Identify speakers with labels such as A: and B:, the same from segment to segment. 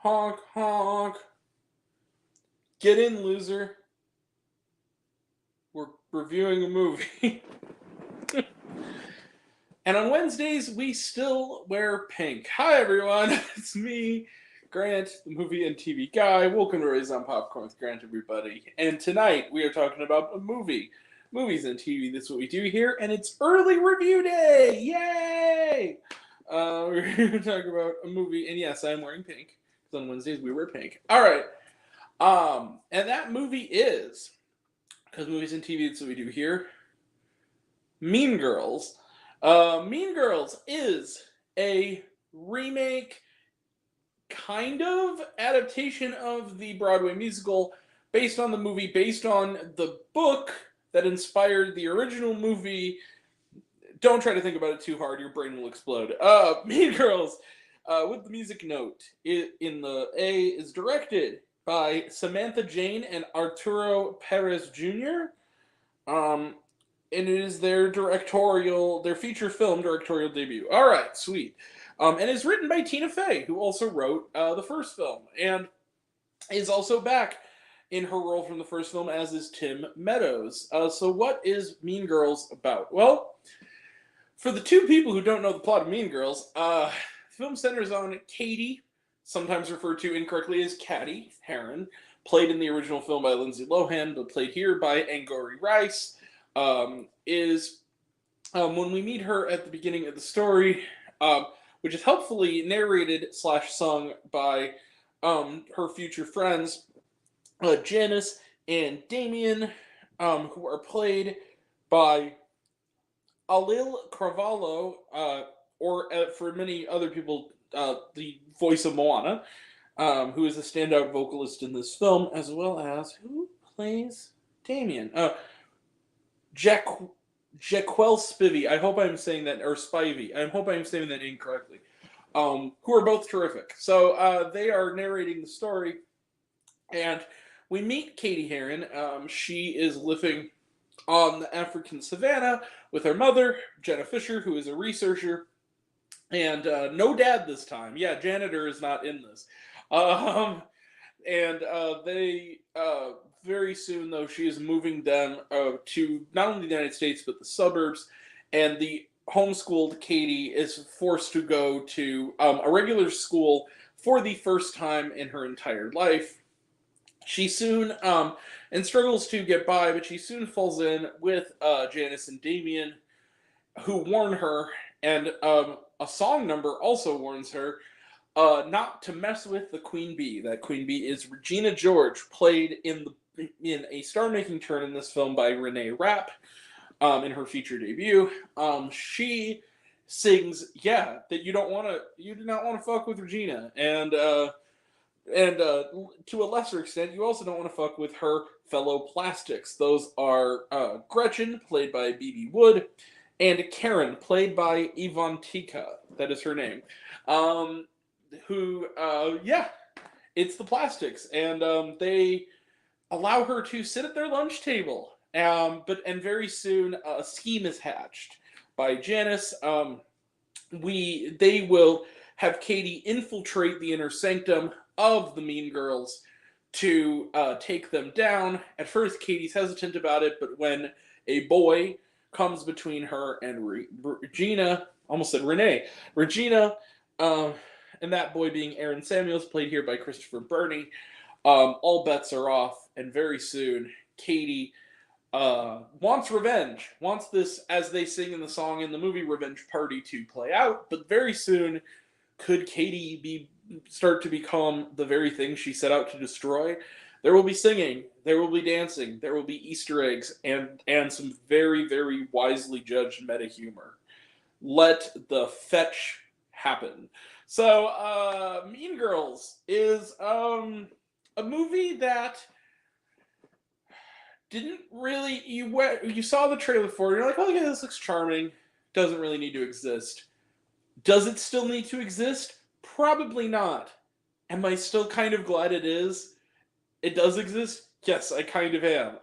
A: Honk, honk. Get in, loser. We're reviewing a movie. And on Wednesdays, we still wear pink. Hi, everyone. It's me, Grant, the movie and TV guy. Welcome to Raised on Popcorn with Grant, everybody. And tonight, we are talking about a movie. Movies and TV, that's what we do here. And it's early review day. Yay! We're going to talk about a movie. And yes, I'm wearing pink. Because on Wednesdays, we wear pink. All right. And that movie is, because movies and TV, that's what we do here, Mean Girls. Mean Girls is a remake, kind of adaptation of the Broadway musical, based on the movie, based on the book that inspired the original movie. Don't try to think about it too hard; your brain will explode. Mean Girls, with the music note, in the A is directed by Samantha Jane and Arturo Perez Jr. And it is their feature film directorial debut. All right, sweet. And it's written by Tina Fey, who also wrote the first film, and is also back in her role from the first film, as is Tim Meadows. So what is Mean Girls about? Well, for the two people who don't know the plot of Mean Girls, the film centers on Katie, sometimes referred to incorrectly as Cady Heron, played in the original film by Lindsay Lohan, but played here by Angourie Rice. When we meet her at the beginning of the story, which is helpfully narrated / sung by her future friends, Janice and Damien, who are played by Alil Carvalho, or for many other people, the voice of Moana, who is a standout vocalist in this film, as well as who plays Damien? Jaquel Spivey. I hope I'm saying that, or Spivey. I hope I'm saying that incorrectly. Who are both terrific. So they are narrating the story, and we meet Cady Heron. She is living on the African savannah with her mother, Jenna Fisher, who is a researcher, and no dad this time. Yeah, janitor is not in this. And they very soon, though, she is moving them to not only the United States but the suburbs, and the homeschooled Katie is forced to go to a regular school for the first time in her entire life. She soon and struggles to get by, but she soon falls in with Janice and Damien, who warn her, and a song number also warns her not to mess with the Queen Bee. That Queen Bee is Regina George, played in a star-making turn in this film by Renee Rapp, in her feature debut. She sings, yeah, that you do not want to fuck with Regina, and to a lesser extent, you also don't want to fuck with her fellow plastics. Those are Gretchen, played by B.B. Wood, and Karen, played by Ivantika. That is her name. It's the plastics, and they allow her to sit at their lunch table. And very soon a scheme is hatched by Janice. They will have Katie infiltrate the inner sanctum of the Mean Girls to take them down. At first, Katie's hesitant about it, but when a boy comes between her and Regina, almost said Renee, Regina, and that boy being Aaron Samuels, played here by Christopher Burney, all bets are off, and very soon, Katie wants revenge, wants this, as they sing in the song in the movie, revenge party to play out, but very soon, could Katie start to become the very thing she set out to destroy? There will be singing, there will be dancing, there will be Easter eggs, and some very, very wisely judged meta humor. Let the fetch happen. So, Mean Girls is a movie that didn't really, you saw the trailer for it, you're like, oh yeah, this looks charming, doesn't really need to exist. Does it still need to exist? Probably not. Am I still kind of glad it is? It does exist? Yes, I kind of am.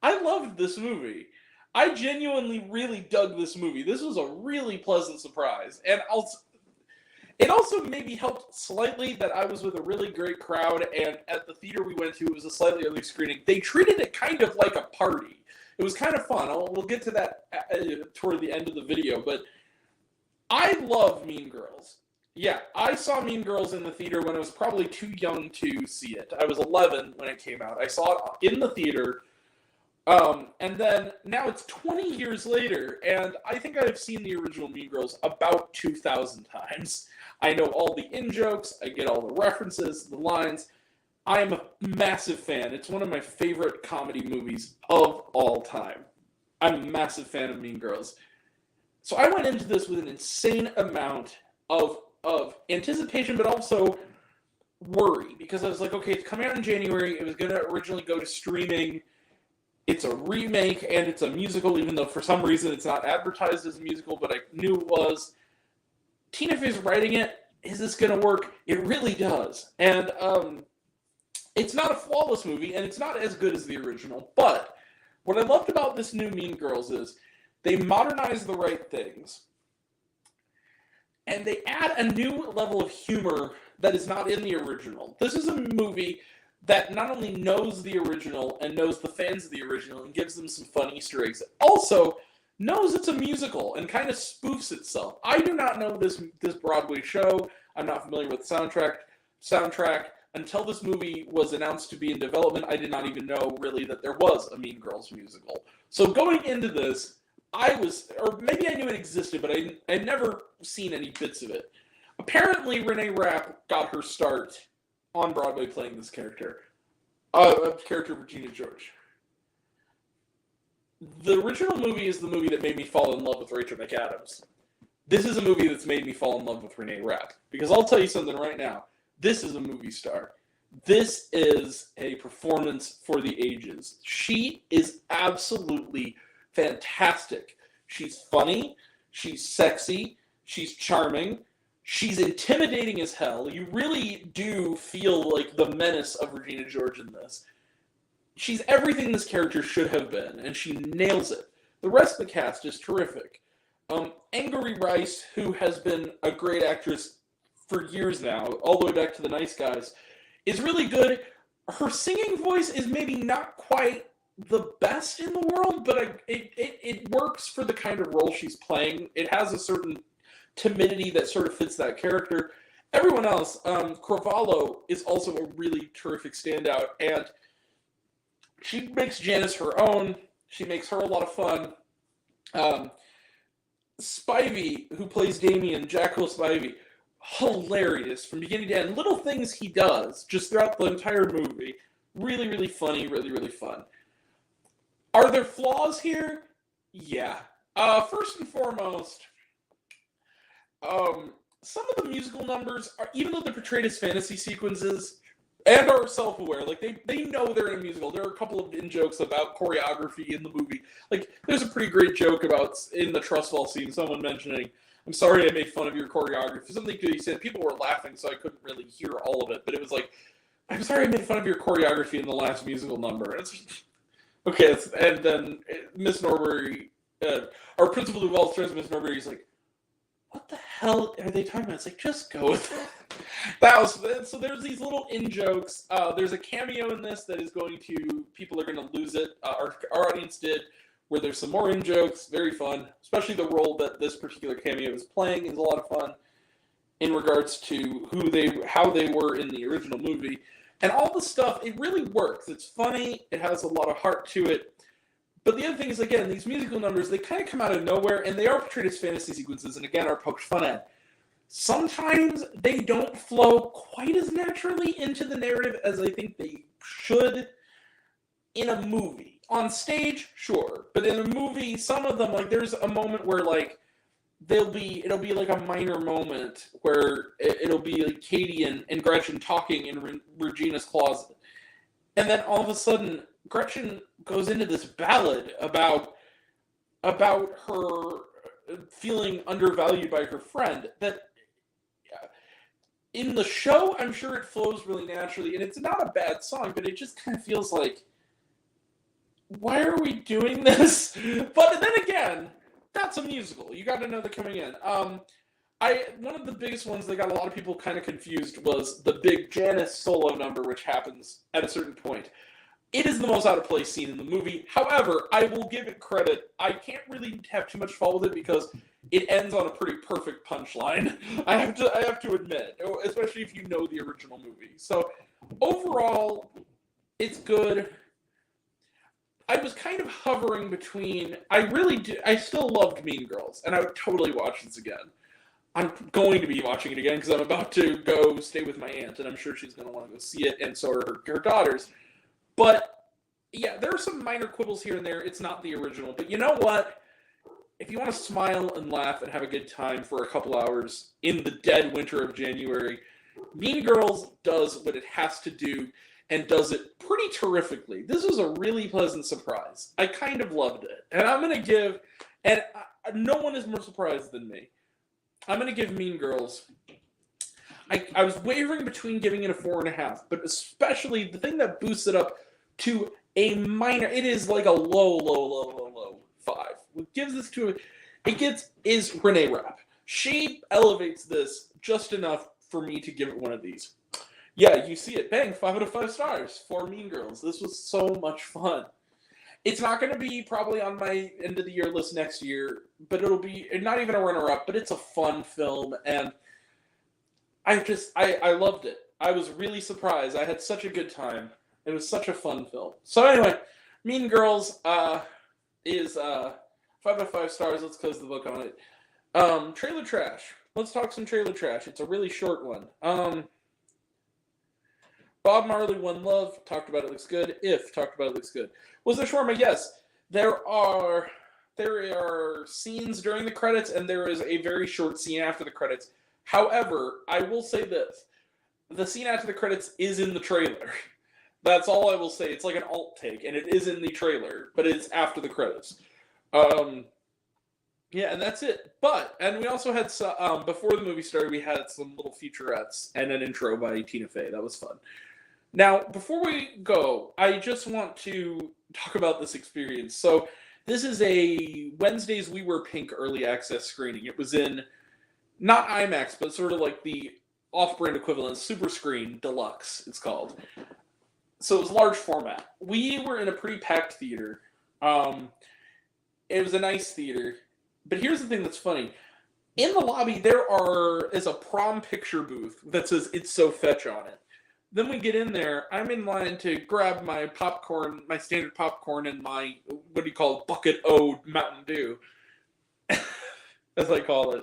A: I loved this movie. I genuinely really dug this movie. This was a really pleasant surprise. And It also maybe helped slightly that I was with a really great crowd, and at the theater we went to, it was a slightly early screening. They treated it kind of like a party. It was kind of fun. We'll get to that toward the end of the video, but I love Mean Girls. Yeah, I saw Mean Girls in the theater when I was probably too young to see it. I was 11 when it came out. I saw it in the theater. And then now it's 20 years later, and I think I've seen the original Mean Girls about 2,000 times. I know all the in-jokes, I get all the references, the lines. I'm a massive fan. It's one of my favorite comedy movies of all time. I'm a massive fan of Mean Girls. So I went into this with an insane amount of anticipation, but also worry, because I was like, okay, it's coming out in January. It was going to originally go to streaming. It's a remake, and it's a musical, even though for some reason it's not advertised as a musical, but I knew it was. Tina Fey's writing it. Is this going to work? It really does. And it's not a flawless movie, and it's not as good as the original, but what I loved about this new Mean Girls is they modernize the right things, and they add a new level of humor that is not in the original. This is a movie that not only knows the original and knows the fans of the original and gives them some fun Easter eggs, it also knows it's a musical and kind of spoofs itself. I do not know this Broadway show. I'm not familiar with the soundtrack. Until this movie was announced to be in development, I did not even know really that there was a Mean Girls musical. So going into this, or maybe I knew it existed, but I'd never seen any bits of it. Apparently, Renee Rapp got her start on Broadway playing this character. Regina George. The original movie is the movie that made me fall in love with Rachel McAdams. This is a movie that's made me fall in love with Renee Rapp. Because I'll tell you something right now. This is a movie star. This is a performance for the ages. She is absolutely fantastic. She's funny. She's sexy. She's charming. She's intimidating as hell. You really do feel like the menace of Regina George in this. She's everything this character should have been, and she nails it. The rest of the cast is terrific. Angourie Rice, who has been a great actress for years now, all the way back to The Nice Guys, is really good. Her singing voice is maybe not quite the best in the world, but it works for the kind of role she's playing. It has a certain timidity that sort of fits that character. Everyone else, Carvalho is also a really terrific standout, and she makes Janice her own. She makes her a lot of fun. Spivey, who plays Damien, Jackal Spivey, hilarious from beginning to end. Little things he does just throughout the entire movie. Really, really funny, really, really fun. Are there flaws here? Yeah. First and foremost, some of the musical numbers, even though they're portrayed as fantasy sequences and are self-aware, like they know they're in a musical. There are a couple of in-jokes about choreography in the movie. Like, there's a pretty great joke about, in the trust fall scene, someone mentioning, I'm sorry I made fun of your choreography. Something he said, people were laughing, so I couldn't really hear all of it, but it was like, I'm sorry I made fun of your choreography in the last musical number. Okay, and then Miss Norbury, our principal Duval turns to Miss Norbury, he's like, what the hell are they talking about? It's like, just go with it. So there's these little in-jokes. There's a cameo in this that is people are going to lose it. Our audience did, where there's some more in-jokes. Very fun. Especially the role that this particular cameo is playing is a lot of fun in regards to how they were in the original movie. And all the stuff, it really works. It's funny. It has a lot of heart to it. But the other thing is, again, these musical numbers, they kind of come out of nowhere, and they are portrayed as fantasy sequences, and again, are poked fun at. Sometimes they don't flow quite as naturally into the narrative as I think they should in a movie. On stage, sure. But in a movie, some of them, like, there's a moment where, like, it'll be like a minor moment where it'll be like Katie and Gretchen talking in Regina's closet. And then all of a sudden, Gretchen goes into this ballad about her feeling undervalued by her friend. That in the show, I'm sure it flows really naturally, and it's not a bad song, but it just kind of feels like, why are we doing this? But then again, that's a musical. You got to know they're coming in. One of the biggest ones that got a lot of people kind of confused was the big Janice solo number, which happens at a certain point. It is the most out of place scene in the movie. However, I will give it credit. I can't really have too much fault with it because it ends on a pretty perfect punchline. I have to admit, especially if you know the original movie. So overall, it's good. I was kind of hovering between. I still loved Mean Girls, and I would totally watch this again. I'm going to be watching it again because I'm about to go stay with my aunt, and I'm sure she's going to want to go see it, and so are her daughters. But, yeah, there are some minor quibbles here and there. It's not the original. But you know what? If you want to smile and laugh and have a good time for a couple hours in the dead winter of January, Mean Girls does what it has to do and does it pretty terrifically. This was a really pleasant surprise. I kind of loved it. And I'm going to give, and no one is more surprised than me, I'm going to give Mean Girls, I was wavering between giving it a 4.5, but especially the thing that boosts it up to a minor, it is like a low 5. What gives this to it is Renee Rapp. She elevates this just enough for me to give it one of these. Yeah, you see it. Bang, 5 out of 5 stars for Mean Girls. This was so much fun. It's not going to be probably on my end of the year list next year, but it'll be not even a runner-up, but it's a fun film, and I loved it. I was really surprised. I had such a good time. It was such a fun film. So anyway, Mean Girls is 5 out of 5 stars. Let's close the book on it. Trailer trash. Let's talk some trailer trash. It's a really short one. Bob Marley, One Love, talked about it, looks good. If, talked about it, looks good. Was there shawarma? Yes. There are scenes during the credits, and there is a very short scene after the credits. However, I will say this. The scene after the credits is in the trailer. That's all I will say. It's like an alt take, and it is in the trailer, but it's after the credits. Yeah, and that's it. And we also had, before the movie started, we had some little featurettes and an intro by Tina Fey. That was fun. Now, before we go, I just want to talk about this experience. So, this is a Wednesdays We Were Pink early access screening. It was in, not IMAX, but sort of like the off-brand equivalent, Super Screen Deluxe, it's called. So, it was large format. We were in a pretty packed theater. It was a nice theater. But here's the thing that's funny. In the lobby, there is a prom picture booth that says It's So Fetch on it. Then we get in there, I'm in line to grab my popcorn, my standard popcorn, and my, what do you call it, bucket O Mountain Dew, as I call it.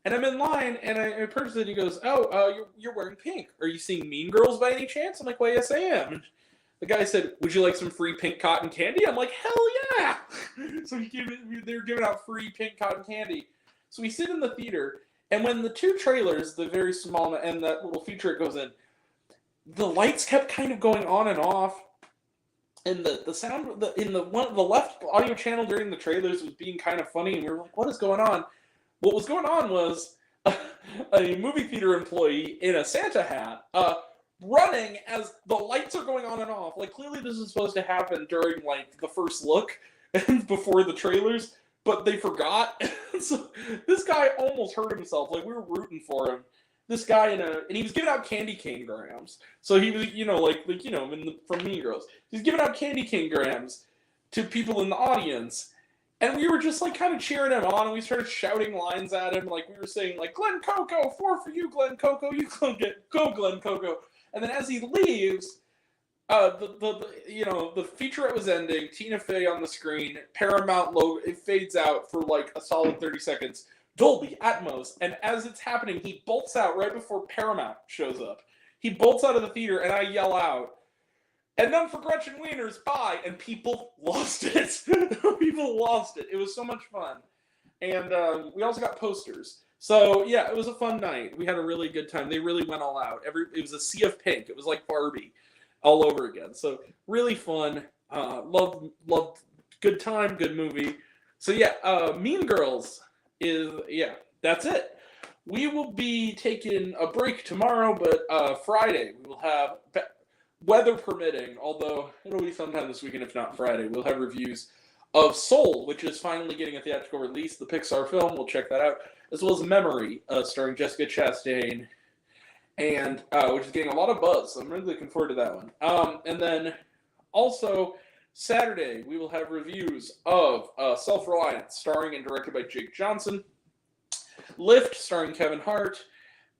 A: And I'm in line, and I purchase it, and he goes, you're wearing pink. Are you seeing Mean Girls by any chance? I'm like, well, yes, I am. And the guy said, would you like some free pink cotton candy? I'm like, hell yeah! So they're giving out free pink cotton candy. So we sit in the theater, and when the two trailers, the very small and that little feature goes in, the lights kept kind of going on and off, and the sound in the left audio channel during the trailers was being kind of funny, and we were like, what is going on? What was going on was a movie theater employee in a Santa hat running as the lights are going on and off. Like, clearly this is supposed to happen during, like, the first look before the trailers, but they forgot. So this guy almost hurt himself. Like, we were rooting for him. This guy and he was giving out candy cane grams. So he was, from Mean Girls. He's giving out candy cane grams to people in the audience. And we were just, like, kind of cheering him on, and we started shouting lines at him. Like, we were saying, like, Glenn Coco, 4 for you, Glenn Coco. You go, Glenn Coco. And then as he leaves, the featurette was ending, Tina Fey on the screen, Paramount logo, it fades out for, like, a solid 30 seconds. Dolby Atmos, and as it's happening, he bolts out right before Paramount shows up. He bolts out of the theater, and I yell out, and none for Gretchen Wieners, bye! And people lost it. People lost it. It was so much fun. And we also got posters. So, yeah, it was a fun night. We had a really good time. They really went all out. It was a sea of pink. It was like Barbie all over again. So, really fun. Loved, good time, good movie. So, yeah, Mean Girls that's it. We will be taking a break tomorrow, but Friday we will have, weather permitting, although it'll be sometime this weekend if not Friday, we'll have reviews of Soul, which is finally getting a theatrical release, the Pixar film. We'll check that out. as well as Memory, starring Jessica Chastain, and which is getting a lot of buzz. So I'm really looking forward to that one. And then also Saturday we will have reviews of Self-Reliance, starring and directed by Jake Johnson, Lift, starring Kevin Hart,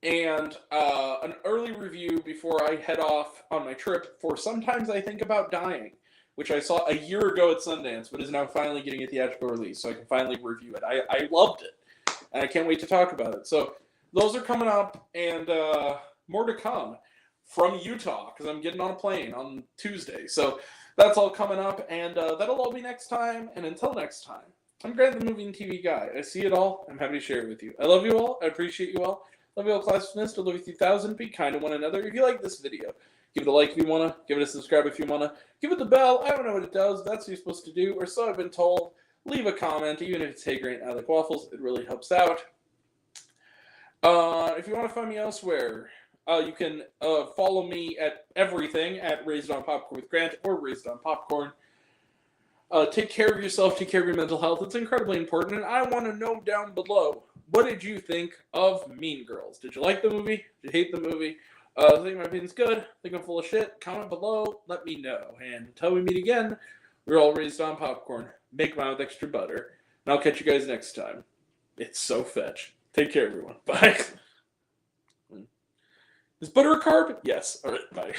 A: and an early review before I head off on my trip for Sometimes I Think About Dying, which I saw a year ago at Sundance, but is now finally getting a theatrical release, so I can finally review it. I loved it, and I can't wait to talk about it. So those are coming up, and more to come from Utah, because I'm getting on a plane on Tuesday. So that's all coming up, and that'll all be next time. And until next time, I'm Grant, the movie and TV guy. I see it all. I'm happy to share it with you. I love you all. I appreciate you all. Love you all, class of Still love you 3000. Be kind to one another. If you like this video, give it a like if you want to. Give it a subscribe if you want to. Give it the bell. I don't know what it does. That's what you're supposed to do, or so I've been told. Leave a comment, even if it's Hey Grant, I like waffles. It really helps out. If you want to find me elsewhere, you can follow me at everything at Raised on Popcorn with Grant or Raised on Popcorn. Take care of yourself. Take care of your mental health. It's incredibly important. And I want to know down below, what did you think of Mean Girls? Did you like the movie? Did you hate the movie? Think my opinion's good? Think I'm full of shit? Comment below. Let me know. And until we meet again, we're all raised on popcorn. Make mine with extra butter. And I'll catch you guys next time. It's so fetch. Take care, everyone. Bye. Is butter a carb? Yes. All right. Bye.